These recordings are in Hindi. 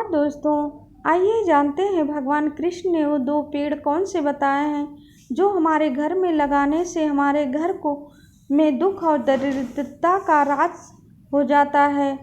नमस्कार दोस्तों, आइए जानते हैं भगवान कृष्ण ने वो दो पेड़ कौन से बताए हैं जो हमारे घर में लगाने से हमारे घर को में दुख और दरिद्रता का राज हो जाता है।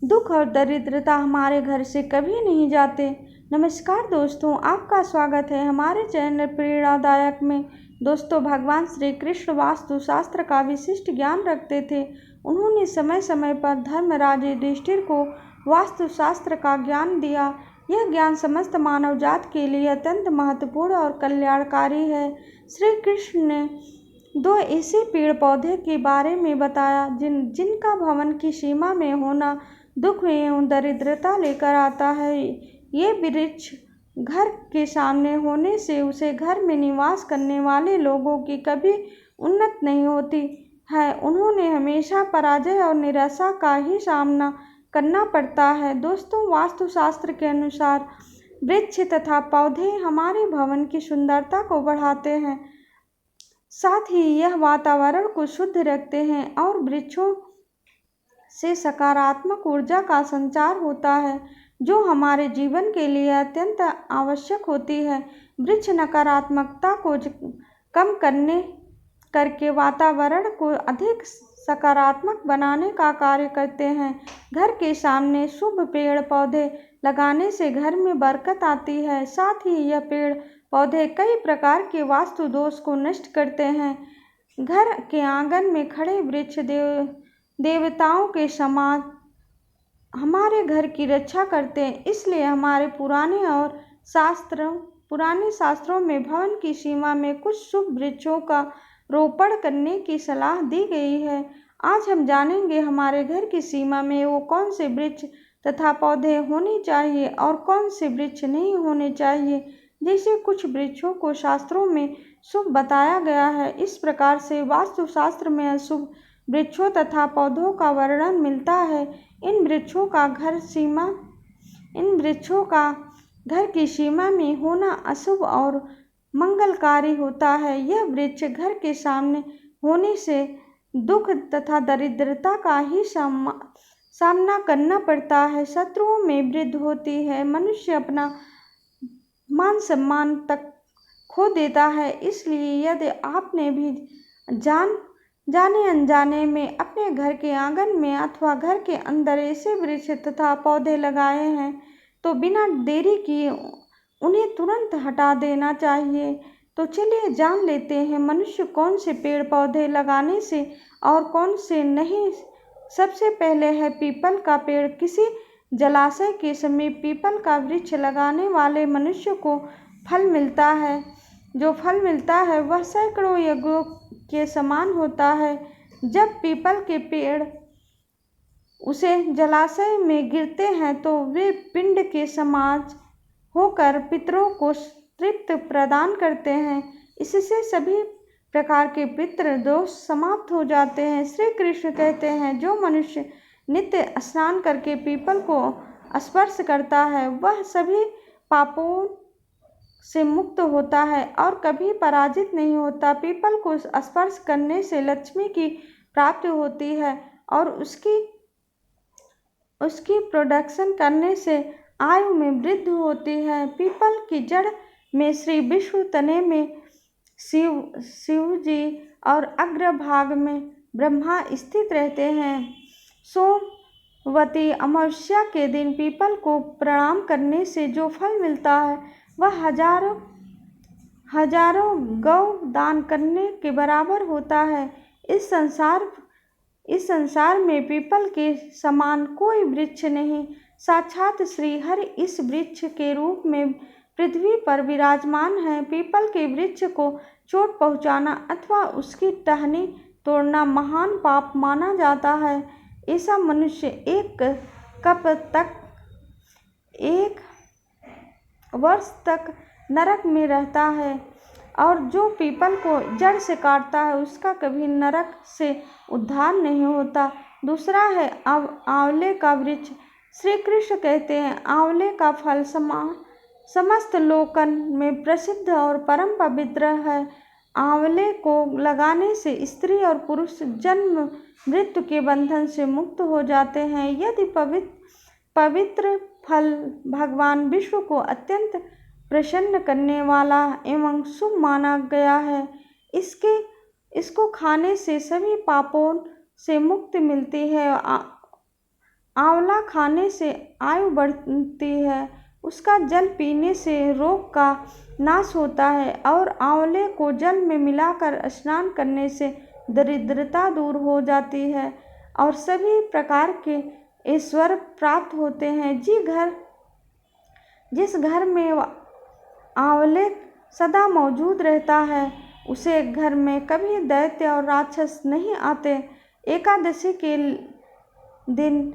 दुख और दरिद्रता हमारे घर से कभी नहीं जाते। नमस्कार दोस्तों, आपका स्वागत है हमारे चैनल प्रेरणादायक में। दोस्तों, भगवान श्री कृष्ण वास्तुशास्त्र का विशिष्ट ज्ञान रखते थे। उन्होंने समय समय पर धर्मराज युधिष्ठिर को वास्तुशास्त्र का ज्ञान दिया। यह ज्ञान समस्त मानव जात के लिए अत्यंत महत्वपूर्ण और कल्याणकारी है। श्री कृष्ण ने दो ऐसे पेड़ पौधे के बारे में बताया जिनका भवन की सीमा में होना दुख एवं दरिद्रता लेकर आता है। ये वृक्ष घर के सामने होने से उसे घर में निवास करने वाले लोगों की कभी उन्नति नहीं होती है। उन्होंने हमेशा पराजय और निराशा का ही सामना करना पड़ता है। दोस्तों, वास्तुशास्त्र के अनुसार वृक्ष तथा पौधे हमारे भवन की सुंदरता को बढ़ाते हैं, साथ ही यह वातावरण को शुद्ध रखते हैं और वृक्षों से सकारात्मक ऊर्जा का संचार होता है जो हमारे जीवन के लिए अत्यंत आवश्यक होती है। वृक्ष नकारात्मकता को कम करके वातावरण को अधिक सकारात्मक बनाने का कार्य करते हैं। घर के सामने शुभ पेड़ पौधे लगाने से घर में बरकत आती है। साथ ही यह पेड़ पौधे कई प्रकार के वास्तु दोष को नष्ट करते हैं। घर के आंगन में खड़े वृक्ष देवताओं के समान हमारे घर की रक्षा करते हैं। इसलिए हमारे पुराने शास्त्रों में भवन की सीमा में कुछ शुभ वृक्षों का रोपण करने की सलाह दी गई है। आज हम जानेंगे हमारे घर की सीमा में वो कौन से वृक्ष तथा पौधे होने चाहिए और कौन से वृक्ष नहीं होने चाहिए। जैसे कुछ वृक्षों को शास्त्रों में शुभ बताया गया है, इस प्रकार से वास्तुशास्त्र में अशुभ वृक्षों तथा पौधों का वर्णन मिलता है। इन वृक्षों का घर की सीमा में होना अशुभ और मंगलकारी होता है। यह वृक्ष घर के सामने होने से दुख तथा दरिद्रता का ही सामना करना पड़ता है। शत्रुओं में वृद्धि होती है। मनुष्य अपना मान सम्मान तक खो देता है। इसलिए यदि आपने भी जाने अनजाने में अपने घर के आंगन में अथवा घर के अंदर ऐसे वृक्ष तथा पौधे लगाए हैं तो बिना देरी किए उन्हें तुरंत हटा देना चाहिए। तो चलिए जान लेते हैं मनुष्य कौन से पेड़ पौधे लगाने से और कौन से नहीं। सबसे पहले है पीपल का पेड़। किसी जलाशय के समीप पीपल का वृक्ष लगाने वाले मनुष्य को फल मिलता है। जो फल मिलता है वह सैकड़ों यज्ञों के समान होता है। जब पीपल के पेड़ उसे जलाशय में गिरते हैं तो वे पिंड के समान होकर पितरों को तृप्ति प्रदान करते हैं। इससे सभी प्रकार के पितृ दोष समाप्त हो जाते हैं। श्री कृष्ण कहते हैं, जो मनुष्य नित्य स्नान करके पीपल को स्पर्श करता है वह सभी पापों से मुक्त होता है और कभी पराजित नहीं होता। पीपल को स्पर्श करने से लक्ष्मी की प्राप्ति होती है और उसकी प्रोडक्शन करने से आयु में वृद्धि होती है। पीपल की जड़ में श्री विष्णु, तने में शिव जी और अग्रभाग में ब्रह्मा स्थित रहते हैं। सोमवती अमावस्या के दिन पीपल को प्रणाम करने से जो फल मिलता है वह हजारों गौ दान करने के बराबर होता है। इस संसार में पीपल के समान कोई वृक्ष नहीं। साक्षात श्री हरि इस वृक्ष के रूप में पृथ्वी पर विराजमान है। पीपल के वृक्ष को चोट पहुंचाना अथवा उसकी टहनी तोड़ना महान पाप माना जाता है। ऐसा मनुष्य एक वर्ष तक नरक में रहता है और जो पीपल को जड़ से काटता है उसका कभी नरक से उद्धार नहीं होता। दूसरा है आंवले का वृक्ष। श्री कृष्ण कहते हैं, आंवले का फल समस्त लोकन में प्रसिद्ध और परम पवित्र है। आंवले को लगाने से स्त्री और पुरुष जन्म मृत्यु के बंधन से मुक्त हो जाते हैं। यदि पवित्र फल भगवान विष्णु को अत्यंत प्रसन्न करने वाला एवं शुभ माना गया है। इसको खाने से सभी पापों से मुक्ति मिलती है। आंवला खाने से आयु बढ़ती है, उसका जल पीने से रोग का नाश होता है और आंवले को जल में मिलाकर स्नान करने से दरिद्रता दूर हो जाती है और सभी प्रकार के ऐश्वर्य प्राप्त होते हैं। जिस घर में आंवले सदा मौजूद रहता है, उसे घर में कभी दैत्य और राक्षस नहीं आते। एकादशी के दिन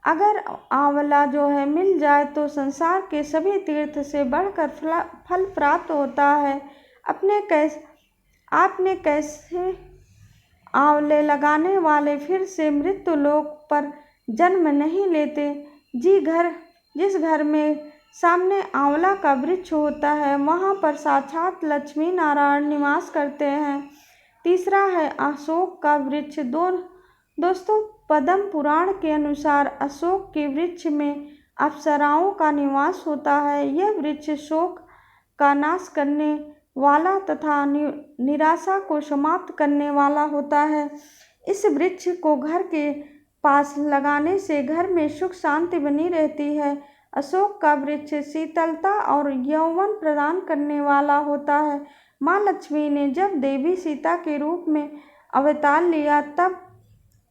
अगर आंवला जो है मिल जाए तो संसार के सभी तीर्थ से बढ़कर फल प्राप्त होता है। आपने कैसे आंवले लगाने वाले फिर से मृत्यु लोक पर जन्म नहीं लेते। जिस घर में सामने आंवला का वृक्ष होता है, वहाँ पर साक्षात लक्ष्मी नारायण निवास करते हैं। तीसरा है अशोक का वृक्ष। दोस्तों, पद्म पुराण के अनुसार अशोक के वृक्ष में अप्सराओं का निवास होता है। यह वृक्ष शोक का नाश करने वाला तथा निराशा को समाप्त करने वाला होता है। इस वृक्ष को घर के पास लगाने से घर में सुख शांति बनी रहती है। अशोक का वृक्ष शीतलता और यौवन प्रदान करने वाला होता है। माँ लक्ष्मी ने जब देवी सीता के रूप में अवतार लिया, तब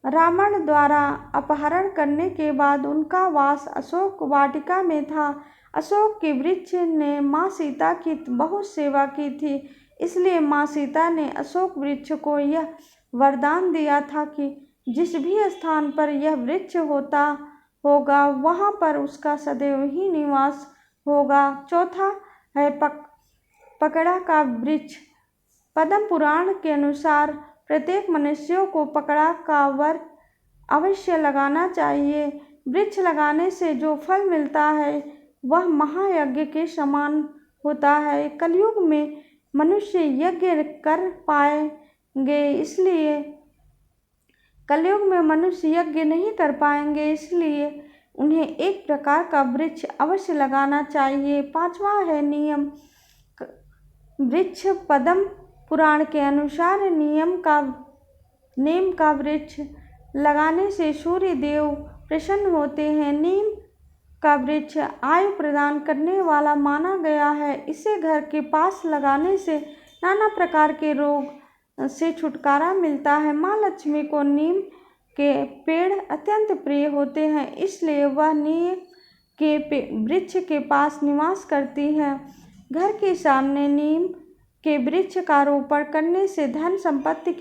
रावण द्वारा अपहरण करने के बाद उनका वास अशोक वाटिका में था। अशोक के वृक्ष ने माँ सीता की बहुत सेवा की थी, इसलिए माँ सीता ने अशोक वृक्ष को यह वरदान दिया था कि जिस भी स्थान पर यह वृक्ष होगा, वहाँ पर उसका सदैव ही निवास होगा। चौथा है पकड़ा का वृक्ष। पद्म पुराण के अनुसार प्रत्येक मनुष्यों को पकड़ा का वर अवश्य लगाना चाहिए। वृक्ष लगाने से जो फल मिलता है वह महायज्ञ के समान होता है। कलयुग में मनुष्य यज्ञ कर पाएंगे, इसलिए कलयुग में मनुष्य यज्ञ नहीं कर पाएंगे, इसलिए उन्हें एक प्रकार का वृक्ष अवश्य लगाना चाहिए। पांचवा है नीम वृक्ष। पद्म पुराण के अनुसार नीम का वृक्ष लगाने से सूर्य देव प्रसन्न होते हैं। नीम का वृक्ष आयु प्रदान करने वाला माना गया है। इसे घर के पास लगाने से नाना प्रकार के रोग से छुटकारा मिलता है। माँ लक्ष्मी को नीम के पेड़ अत्यंत प्रिय होते हैं, इसलिए वह नीम के वृक्ष के पास निवास करती है। घर के सामने नीम के वृक्ष का रोपण करने से धन संपत्ति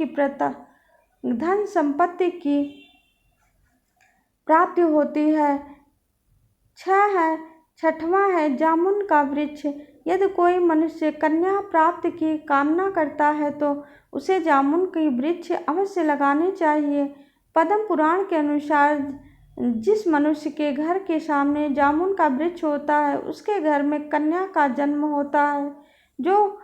की प्राप्ति होती है। छठवां है जामुन का वृक्ष। यदि कोई मनुष्य कन्या प्राप्ति की कामना करता है तो उसे जामुन की वृक्ष अवश्य लगाने चाहिए। पद्म पुराण के अनुसार जिस मनुष्य के घर के सामने जामुन का वृक्ष होता है, उसके घर में कन्या का जन्म होता है, जो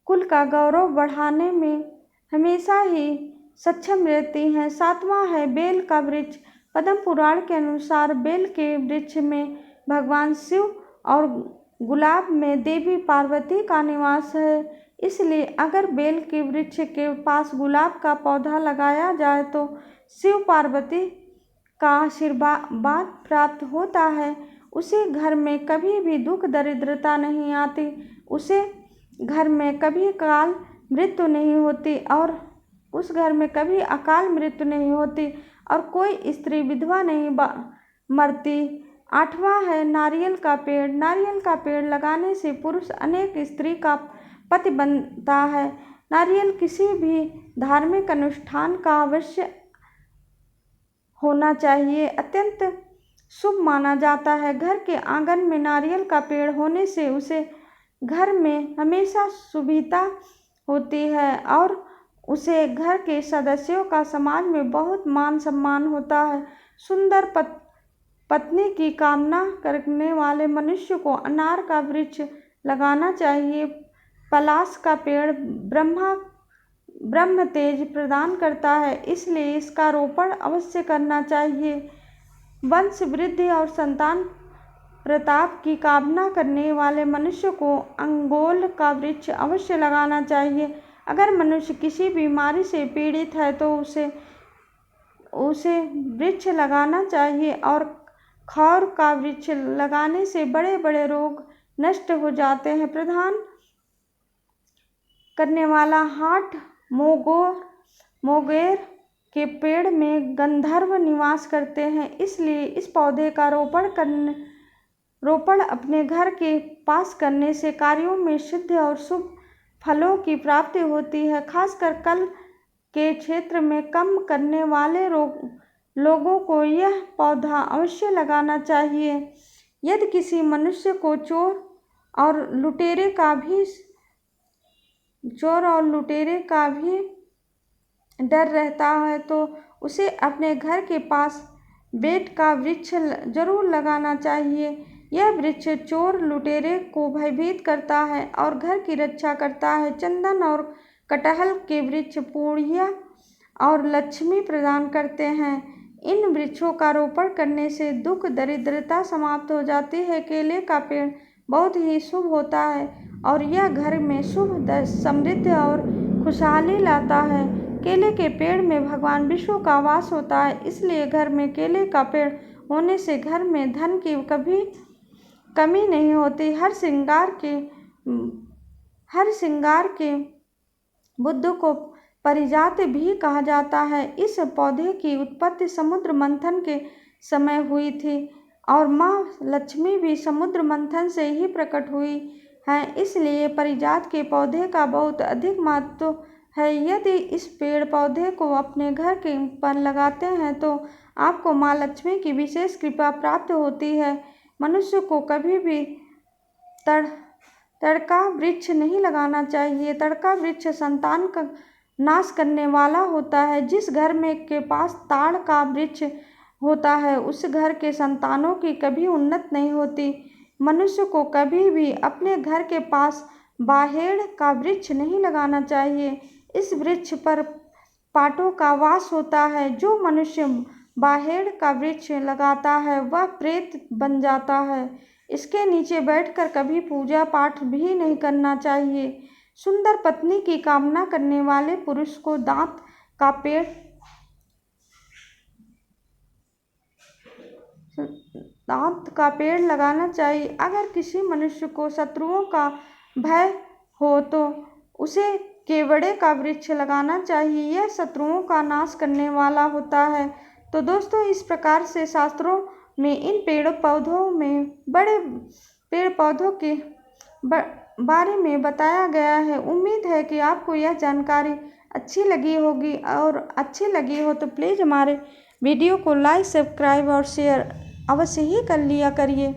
कुल का गौरव बढ़ाने में हमेशा ही सक्षम रहती हैं। सातवां है बेल का वृक्ष। पद्म पुराण के अनुसार बेल के वृक्ष में भगवान शिव और गुलाब में देवी पार्वती का निवास है, इसलिए अगर बेल के वृक्ष के पास गुलाब का पौधा लगाया जाए तो शिव पार्वती का आशीर्वाद प्राप्त होता है। उसे घर में कभी भी दुख दरिद्रता नहीं आती, उसे घर में कभी अकाल मृत्यु नहीं होती और कोई स्त्री विधवा नहीं मरती। आठवां है नारियल का पेड़। नारियल का पेड़ लगाने से पुरुष अनेक स्त्री का पति बनता है। नारियल किसी भी धार्मिक अनुष्ठान का अवश्य होना चाहिए, अत्यंत शुभ माना जाता है। घर के आंगन में नारियल का पेड़ होने से उसे घर में हमेशा सुविधा होती है और उसे घर के सदस्यों का समाज में बहुत मान सम्मान होता है। सुंदर पत्नी की कामना करने वाले मनुष्य को अनार का वृक्ष लगाना चाहिए। पलाश का पेड़ ब्रह्मा ब्रह्म तेज प्रदान करता है, इसलिए इसका रोपण अवश्य करना चाहिए। वंश वृद्धि और संतान प्रताप की कामना करने वाले मनुष्य को अंगोल का वृक्ष अवश्य लगाना चाहिए। अगर मनुष्य किसी बीमारी से पीड़ित है तो उसे वृक्ष लगाना चाहिए, और खौर का वृक्ष लगाने से बड़े बड़े रोग नष्ट हो जाते हैं। प्रदान करने वाला हाट मोगेर के पेड़ में गंधर्व निवास करते हैं, इसलिए इस पौधे का रोपण अपने घर के पास करने से कार्यों में सिद्धि और शुभ फलों की प्राप्ति होती है। खासकर कल के क्षेत्र में कम करने वाले लोगों को यह पौधा अवश्य लगाना चाहिए। यदि किसी मनुष्य को चोर और लुटेरे का भी डर रहता है तो उसे अपने घर के पास बेट का वृक्ष जरूर लगाना चाहिए। यह वृक्ष चोर लुटेरे को भयभीत करता है और घर की रक्षा करता है। चंदन और कटहल के वृक्ष पुण्य और लक्ष्मी प्रदान करते हैं। इन वृक्षों का रोपण करने से दुख दरिद्रता समाप्त हो जाती है। केले का पेड़ बहुत ही शुभ होता है और यह घर में शुभ समृद्धि और खुशहाली लाता है। केले के पेड़ में भगवान विष्णु का वास होता है, इसलिए घर में केले का पेड़ होने से घर में धन की कभी कमी नहीं होती। हर श्रृंगार के बुद्ध को पारिजात भी कहा जाता है। इस पौधे की उत्पत्ति समुद्र मंथन के समय हुई थी और माँ लक्ष्मी भी समुद्र मंथन से ही प्रकट हुई है, इसलिए पारिजात के पौधे का बहुत अधिक महत्व है। यदि इस पेड़ पौधे को अपने घर के पर लगाते हैं तो आपको माँ लक्ष्मी की विशेष कृपा प्राप्त होती है। मनुष्य को कभी भी तड़का वृक्ष नहीं लगाना चाहिए। तड़का वृक्ष संतान का नाश करने वाला होता है। जिस घर में के पास ताड़ का वृक्ष होता है उस घर के संतानों की कभी उन्नति नहीं होती। मनुष्य को कभी भी अपने घर के पास बाहेड़ का वृक्ष नहीं लगाना चाहिए। इस वृक्ष पर पाटों का वास होता है। जो मनुष्य बाहेड़ का वृक्ष लगाता है वह प्रेत बन जाता है। इसके नीचे बैठकर कभी पूजा पाठ भी नहीं करना चाहिए। सुंदर पत्नी की कामना करने वाले पुरुष को दांत का पेड़ लगाना चाहिए। अगर किसी मनुष्य को शत्रुओं का भय हो तो उसे केवड़े का वृक्ष लगाना चाहिए। यह शत्रुओं का नाश करने वाला होता है। तो दोस्तों, इस प्रकार से शास्त्रों में इन पेड़ पौधों के बारे में बताया गया है। उम्मीद है कि आपको यह जानकारी अच्छी लगी होगी, और अच्छी लगी हो तो प्लीज़ हमारे वीडियो को लाइक, सब्सक्राइब और शेयर अवश्य ही कर लिया करिए।